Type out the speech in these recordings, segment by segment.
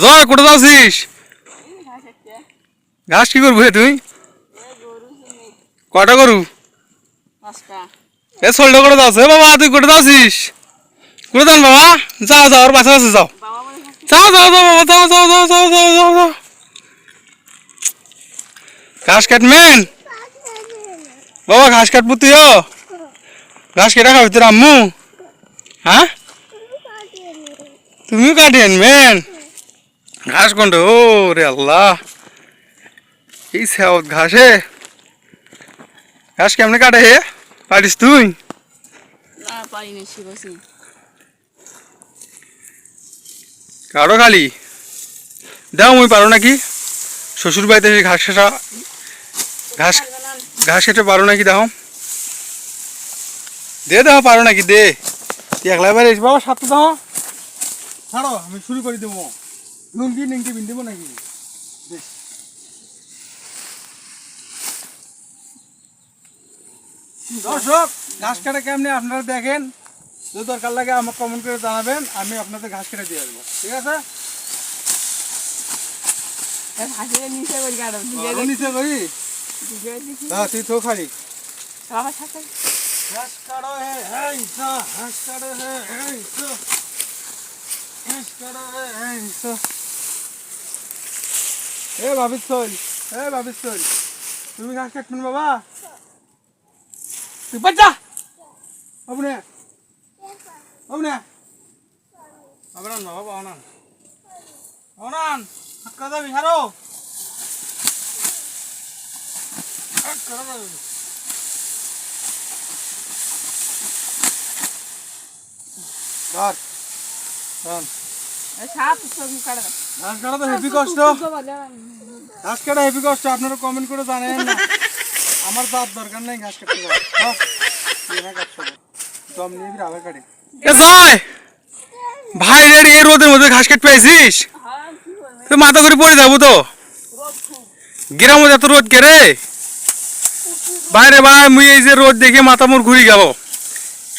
জয় কোটে যাচ্ছিস? ঘাস কি করবো তুই? কটা গরু? এ সোলটা করে যাচ্ছে বাবা, তুই কোটে যাচ্ছিস? কোটে যান বাবা? যাও যাও, ওর বাসা আছে, যাও যাও যাও যাও বাবা, যাও যাও যাও যাও যাও যাও যাও। ঘাস কাটবেন বাবা, ঘাস কাটবো তুইও? ঘাস কেটে খাবি তোর আম্মু? হ্যাঁ, তুমিও কাটি আনবেন ঘাস কোনটা? ও রে আল্লাহ, এই সাউথ ঘাসে ঘাস কেমনে কাটে হে? পারিস তুই? কারো খালি দাও, মুই পারো নাকি? শ্বশুর বাড়িতে ঘাস কাটা, ঘাস ঘাস কেটে পারো নাকি? দেখো দে, দেখো পারো নাকি? দে, তুই একলাই পারিস বাবা? সাথে দাও, ছাড়ো আমি শুরু করে দেবো। লুঙ্গি নিংটি বিন দেবো নাকি? দর্শক, ঘাস কাটা কেমনি আপনারা দেখেন, যদি দরকার লাগে আমাকে কমেন্ট করে জানাবেন, আমি আপনাদের ঘাস কেটে দিয়ে আসবো, ঠিক আছে? নিচে করি তুই তো খালি ঘাস কাটো হে, ঘাস কাটো হে, ঘাস কাটো হে। এ ভাবিস চল, এ ভাবিস চল, তুমি ঘাস কাটবেন বাবা? তুই বাচ্চা আপনি আপনি আবরান বাবা, অনান অনান হাক্কা যাবি, হারো হাক্কা যাবি। ধর ঘাস কাটা তো হেভি কষ্ট, ঘাস কাটা হেভি কষ্ট, আপনারা কমেন্ট করে জানেন না। আমার যার দরকার নেই ঘাস কাটতে ভাই রে, এই রোদের মধ্যে ঘাস কাটতে পাইছিস? তুই মাথা করে পড়ে যাবো তো, গ্রাম মধ্যে এত রোদ কে রে বাইরে ভাই, মুই এই যে রোদ দেখে মাথা মোর ঘুরি গেল।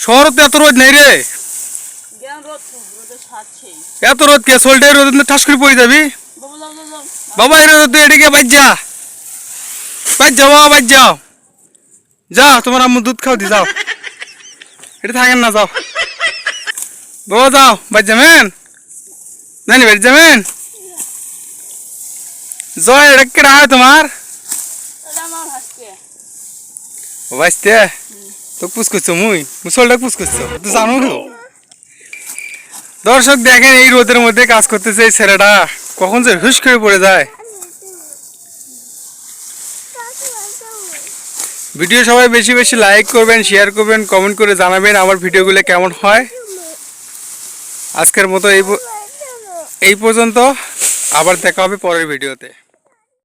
শহরতে এত রোদ নেই রে, এত রোদ কে? সোলটাই রোদ ঠাস করে পড়ে যাবি বাবা। এই রোদ তুই এদিকে বাইর যা, বাইর যাও বাবা, বাইর যাও, যাও তোমার আম্মু দুধ খাও দি, যাও, এটা থাকেন না, যাও বাবা, যাও বাইর যাবেন নানি, বাইর যাবেন। জয় এটা কেডা হয় তোমার? বাঁচতে তো পুষ করছো, মুই মুসলটা পুষ করছো, তো জানো তো। দর্শক দেখেন, এই রোদের মধ্যে কাজ করতেছে এই ছেলেটা, কখন যে হুশ করে পড়ে যায়। ভিডিও সবাই বেশি বেশি লাইক করবেন, শেয়ার করবেন, কমেন্ট করে জানাবেন আমার ভিডিওগুলো কেমন হয়। আজকের মতো এই পর্যন্ত, আবার দেখা হবে পরের ভিডিওতে।